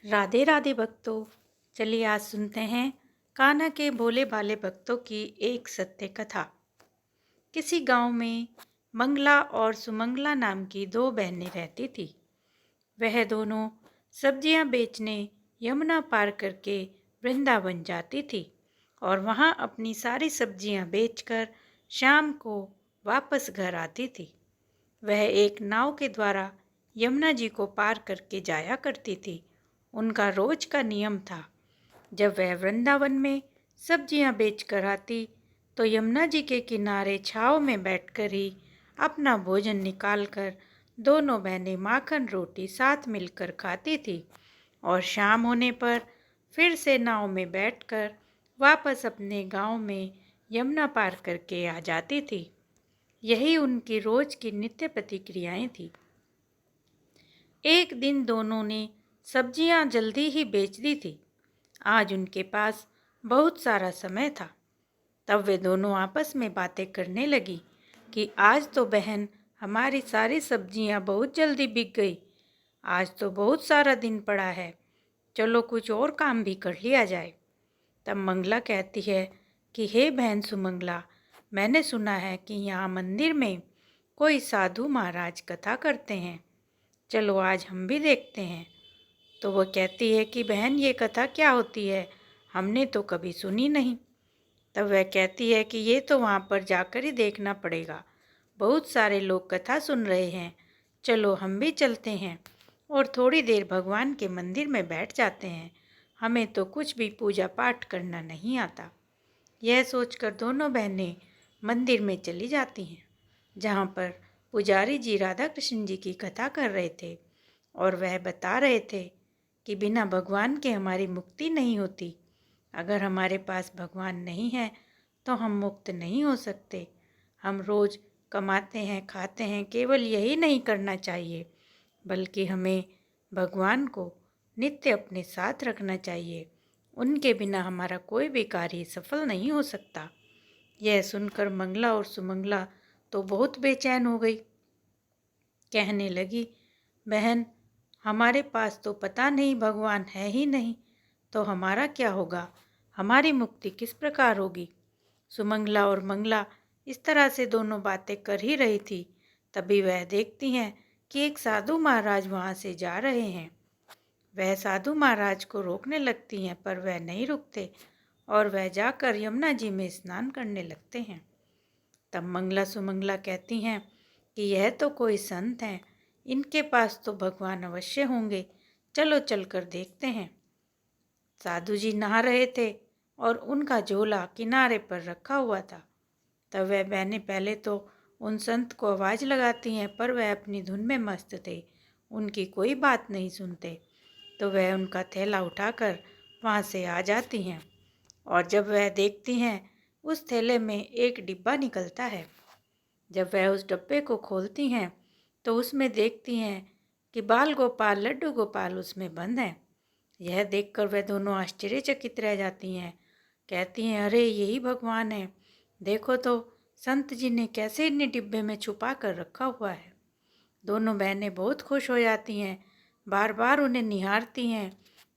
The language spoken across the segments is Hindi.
राधे राधे भक्तों। चलिए आज सुनते हैं कान्हा के भोले भाले भक्तों की एक सत्य कथा। किसी गांव में मंगला और सुमंगला नाम की दो बहनें रहती थी। वह दोनों सब्जियां बेचने यमुना पार करके वृंदावन जाती थी और वहां अपनी सारी सब्जियां बेचकर शाम को वापस घर आती थी। वह एक नाव के द्वारा यमुना जी को पार करके जाया करती थी। उनका रोज का नियम था, जब वह वृंदावन में सब्जियां बेचकर आती तो यमुना जी के किनारे छाँव में बैठकर ही अपना भोजन निकालकर दोनों बहनें माखन रोटी साथ मिलकर खाती थी और शाम होने पर फिर से नाव में बैठकर वापस अपने गांव में यमुना पार करके आ जाती थी। यही उनकी रोज की नित्य प्रतिक्रियाएं थी। एक दिन दोनों ने सब्जियां जल्दी ही बेच दी थी। आज उनके पास बहुत सारा समय था। तब वे दोनों आपस में बातें करने लगी कि आज तो बहन हमारी सारी सब्जियां बहुत जल्दी बिक गई। आज तो बहुत सारा दिन पड़ा है, चलो कुछ और काम भी कर लिया जाए। तब मंगला कहती है कि हे बहन सुमंगला, मैंने सुना है कि यहाँ मंदिर में कोई साधु महाराज कथा करते हैं, चलो आज हम भी देखते हैं। तो वह कहती है कि बहन ये कथा क्या होती है, हमने तो कभी सुनी नहीं। तब वह कहती है कि ये तो वहाँ पर जाकर ही देखना पड़ेगा, बहुत सारे लोग कथा सुन रहे हैं, चलो हम भी चलते हैं और थोड़ी देर भगवान के मंदिर में बैठ जाते हैं, हमें तो कुछ भी पूजा पाठ करना नहीं आता। यह सोचकर दोनों बहनें मंदिर में चली जाती हैं, जहाँ पर पुजारी जी राधा कृष्ण जी की कथा कर रहे थे और वह बता रहे थे कि बिना भगवान के हमारी मुक्ति नहीं होती। अगर हमारे पास भगवान नहीं है तो हम मुक्त नहीं हो सकते। हम रोज़ कमाते हैं, खाते हैं, केवल यही नहीं करना चाहिए, बल्कि हमें भगवान को नित्य अपने साथ रखना चाहिए। उनके बिना हमारा कोई भी कार्य सफल नहीं हो सकता। यह सुनकर मंगला और सुमंगला तो बहुत बेचैन हो गई। कहने लगी, बहन हमारे पास तो पता नहीं भगवान है ही नहीं, तो हमारा क्या होगा, हमारी मुक्ति किस प्रकार होगी। सुमंगला और मंगला इस तरह से दोनों बातें कर ही रही थी, तभी वह देखती हैं कि एक साधु महाराज वहाँ से जा रहे हैं। वह साधु महाराज को रोकने लगती हैं, पर वह नहीं रुकते और वह जाकर यमुना जी में स्नान करने लगते हैं। तब मंगला सुमंगला कहती हैं कि यह तो कोई संत हैं, इनके पास तो भगवान अवश्य होंगे, चलो चलकर देखते हैं। साधु जी नहा रहे थे और उनका झोला किनारे पर रखा हुआ था। तब वह बहनें पहले तो उन संत को आवाज़ लगाती हैं, पर वह अपनी धुन में मस्त थे, उनकी कोई बात नहीं सुनते। तो वह उनका थैला उठाकर वहाँ से आ जाती हैं और जब वह देखती हैं उस थैले में एक डिब्बा निकलता है। जब वह उस डब्बे को खोलती हैं तो उसमें देखती हैं कि बाल गोपाल लड्डू गोपाल उसमें बंद हैं। यह देखकर वह दोनों आश्चर्यचकित रह जाती हैं। कहती हैं, अरे यही भगवान है, देखो तो संत जी ने कैसे इन्हें डिब्बे में छुपा कर रखा हुआ है। दोनों बहनें बहुत खुश हो जाती हैं, बार बार उन्हें निहारती हैं,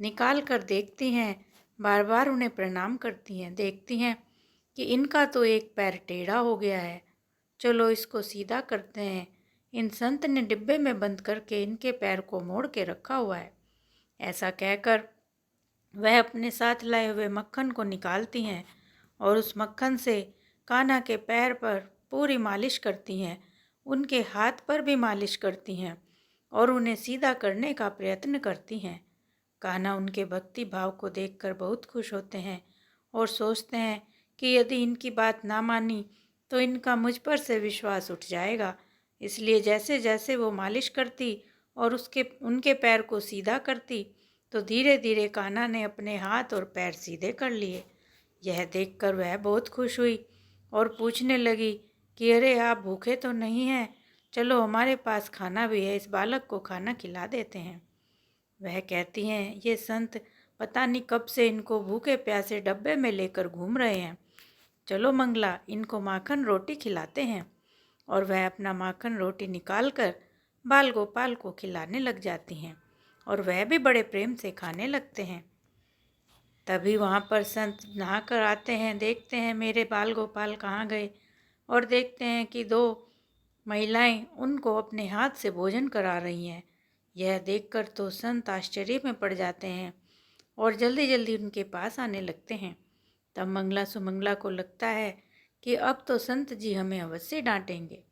निकाल कर देखती हैं, बार बार उन्हें प्रणाम करती हैं। देखती हैं कि इनका तो एक पैर टेढ़ा हो गया है, चलो इसको सीधा करते हैं। इन संत ने डिब्बे में बंद करके इनके पैर को मोड़ के रखा हुआ है। ऐसा कहकर वह अपने साथ लाए हुए मक्खन को निकालती हैं और उस मक्खन से कान्हा के पैर पर पूरी मालिश करती हैं, उनके हाथ पर भी मालिश करती हैं और उन्हें सीधा करने का प्रयत्न करती हैं। कान्हा उनके भक्ति भाव को देखकर बहुत खुश होते हैं और सोचते हैं कि यदि इनकी बात ना मानी तो इनका मुझ पर से विश्वास उठ जाएगा। इसलिए जैसे जैसे वो मालिश करती और उनके पैर को सीधा करती तो धीरे धीरे कान्हा ने अपने हाथ और पैर सीधे कर लिए। यह देखकर वह बहुत खुश हुई और पूछने लगी कि अरे आप भूखे तो नहीं हैं, चलो हमारे पास खाना भी है, इस बालक को खाना खिला देते हैं। वह कहती हैं, ये संत पता नहीं कब से इनको भूखे प्यासे डब्बे में लेकर घूम रहे हैं, चलो मंगला इनको माखन रोटी खिलाते हैं। और वह अपना माखन रोटी निकाल कर बाल गोपाल को खिलाने लग जाती हैं और वह भी बड़े प्रेम से खाने लगते हैं। तभी वहाँ पर संत नहा कर आते हैं, देखते हैं मेरे बाल गोपाल कहाँ गए, और देखते हैं कि दो महिलाएं उनको अपने हाथ से भोजन करा रही हैं। यह देखकर तो संत आश्चर्य में पड़ जाते हैं और जल्दी जल्दी उनके पास आने लगते हैं। तब मंगला सुमंगला को लगता है कि अब तो संत जी हमें अवश्य डांटेंगे।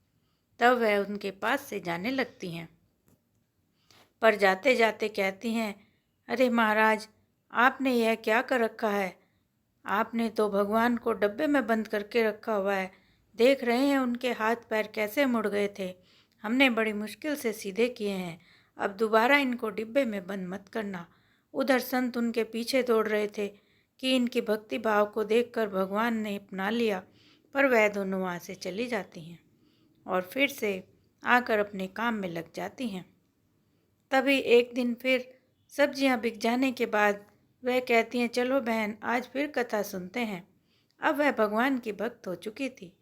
तब वह उनके पास से जाने लगती हैं, पर जाते जाते कहती हैं, अरे महाराज, आपने यह क्या कर रखा है? आपने तो भगवान को डब्बे में बंद करके रखा हुआ है। देख रहे हैं उनके हाथ पैर कैसे मुड़ गए थे। हमने बड़ी मुश्किल से सीधे किए हैं। अब दोबारा इनको डिब्बे में बंद मत करना। उधर संत उनके पीछे दौड़ रहे थे कि इनकी भक्ति भाव को देखकर भगवान ने अपना लिया, पर वह दोनों वहाँ से चली जाती हैं और फिर से आकर अपने काम में लग जाती हैं। तभी एक दिन फिर सब्जियां बिक जाने के बाद वह कहती हैं, चलो बहन, आज फिर कथा सुनते हैं। अब वह भगवान की भक्त हो चुकी थी।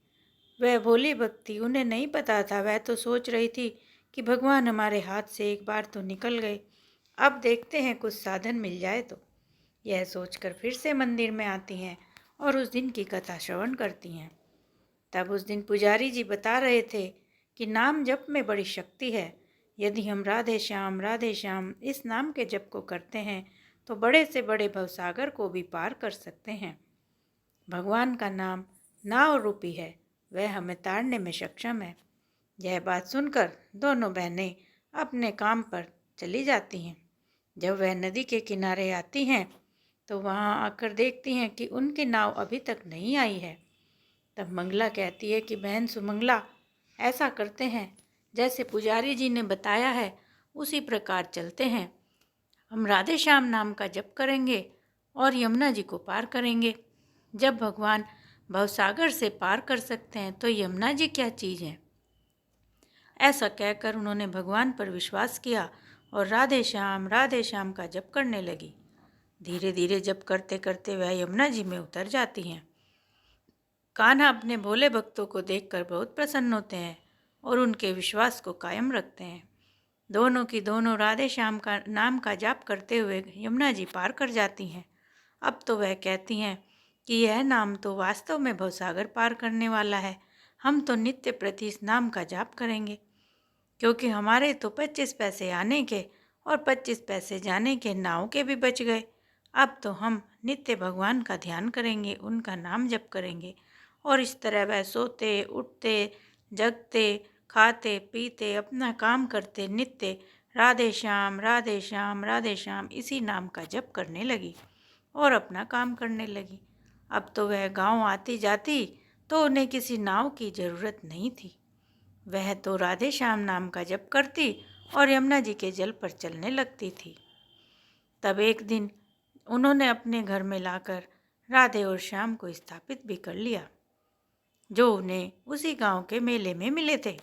वह भोली भक्त थी, उन्हें नहीं पता था। वह तो सोच रही थी कि भगवान हमारे हाथ से एक बार तो निकल गए, अब देखते हैं कुछ साधन मिल जाए तो। यह सोचकर फिर से मंदिर में आती हैं और उस दिन की कथा श्रवण करती हैं। तब उस दिन पुजारी जी बता रहे थे कि नाम जप में बड़ी शक्ति है। यदि हम राधे श्याम इस नाम के जप को करते हैं तो बड़े से बड़े भवसागर को भी पार कर सकते हैं। भगवान का नाम नाव रूपी है, वह हमें तारने में सक्षम है। यह बात सुनकर दोनों बहनें अपने काम पर चली जाती हैं। जब वह नदी के किनारे आती हैं तो वहाँ आकर देखती हैं कि उनकी नाव अभी तक नहीं आई है। तब मंगला कहती है कि बहन सुमंगला, ऐसा करते हैं, जैसे पुजारी जी ने बताया है उसी प्रकार चलते हैं। हम राधे श्याम नाम का जप करेंगे और यमुना जी को पार करेंगे। जब भगवान भवसागर से पार कर सकते हैं तो यमुना जी क्या चीज़ है? ऐसा कहकर उन्होंने भगवान पर विश्वास किया और राधे श्याम का जप करने लगी। धीरे धीरे जप करते करते वह यमुना जी में उतर जाती हैं। कान्हा अपने भोले भक्तों को देखकर बहुत प्रसन्न होते हैं और उनके विश्वास को कायम रखते हैं। दोनों की दोनों राधे श्याम का नाम का जाप करते हुए यमुना जी पार कर जाती हैं। अब तो वह कहती हैं कि यह नाम तो वास्तव में भवसागर पार करने वाला है। हम तो नित्य प्रति इस नाम का जाप करेंगे, क्योंकि हमारे तो 25 पैसे आने के और 25 पैसे जाने के नाव के भी बच गए। अब तो हम नित्य भगवान का ध्यान करेंगे, उनका नाम जप करेंगे। और इस तरह वह सोते उठते जगते खाते पीते अपना काम करते नित्य राधे श्याम इसी नाम का जप करने लगी और अपना काम करने लगी। अब तो वह गांव आती जाती तो उन्हें किसी नाव की ज़रूरत नहीं थी। वह तो राधे श्याम नाम का जप करती और यमुना जी के जल पर चलने लगती थी। तब एक दिन उन्होंने अपने घर में लाकर राधे और श्याम को स्थापित भी कर लिया, जो उन्हें उसी गांव के मेले में मिले थे।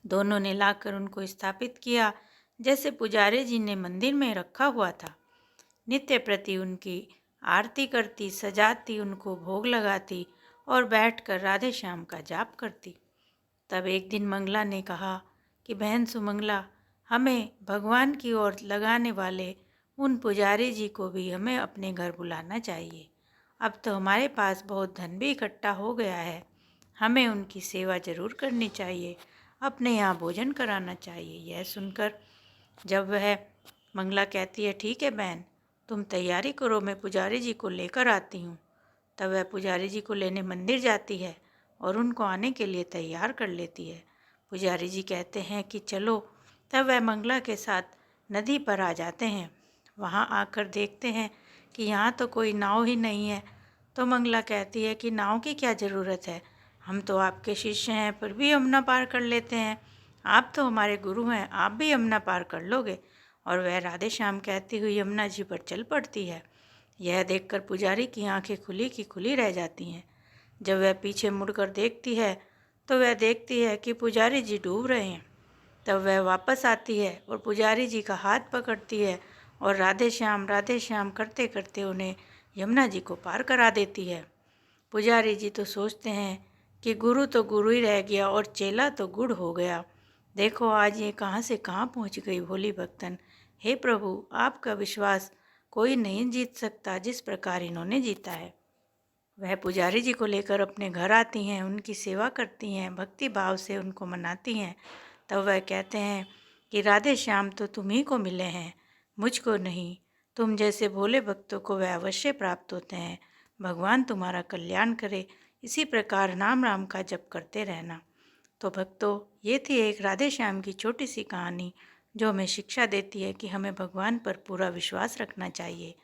दोनों ने लाकर उनको स्थापित किया जैसे पुजारी जी ने मंदिर में रखा हुआ था। नित्य प्रति उनकी आरती करती, सजाती, उनको भोग लगाती और बैठकर राधे श्याम का जाप करती। तब एक दिन मंगला ने कहा कि बहन सुमंगला, हमें भगवान की ओर लगाने वाले उन पुजारी जी को भी हमें अपने घर बुलाना चाहिए। अब तो हमारे पास बहुत धन भी इकट्ठा हो गया है, हमें उनकी सेवा जरूर करनी चाहिए, अपने यहाँ भोजन कराना चाहिए। यह सुनकर जब वह मंगला कहती है, ठीक है बहन, तुम तैयारी करो, मैं पुजारी जी को लेकर आती हूँ। तब वह पुजारी जी को लेने मंदिर जाती है और उनको आने के लिए तैयार कर लेती है। पुजारी जी कहते हैं कि चलो। तब वह मंगला के साथ नदी पर आ जाते हैं। वहाँ आकर देखते हैं कि यहाँ तो कोई नाव ही नहीं है। तो मंगला कहती है कि नाव की क्या ज़रूरत है, हम तो आपके शिष्य हैं, फिर भी यमुना पार कर लेते हैं। आप तो हमारे गुरु हैं, आप भी यमुना पार कर लोगे। और वह राधे श्याम कहती हुई यमुना जी पर चल पड़ती है। यह देखकर पुजारी की आंखें खुली की खुली रह जाती हैं। जब वह पीछे मुड़कर देखती है तो वह देखती है कि पुजारी जी डूब रहे हैं। तब वह वापस आती है और पुजारी जी का हाथ पकड़ती है और राधे श्याम करते करते उन्हें यमुना जी को पार करा देती है। पुजारी जी तो सोचते हैं कि गुरु तो गुरु ही रह गया और चेला तो गुड़ हो गया। देखो आज ये कहाँ से कहाँ पहुँच गई भोली भक्तन, हे प्रभु, आपका विश्वास कोई नहीं जीत सकता जिस प्रकार इन्होंने जीता है। वह पुजारी जी को लेकर अपने घर आती हैं, उनकी सेवा करती हैं, भक्ति भाव से उनको मनाती हैं। तब वह कहते हैं कि राधे श्याम तो तुम्ही को मिले हैं, मुझको नहीं। तुम जैसे भोले भक्तों को वह अवश्य प्राप्त होते हैं। भगवान तुम्हारा कल्याण करे। इसी प्रकार नाम राम का जप करते रहना। तो भक्तों, ये थी एक राधे श्याम की छोटी सी कहानी जो हमें शिक्षा देती है कि हमें भगवान पर पूरा विश्वास रखना चाहिए।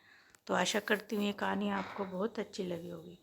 तो आशा करती हूँ ये कहानी आपको बहुत अच्छी लगी होगी।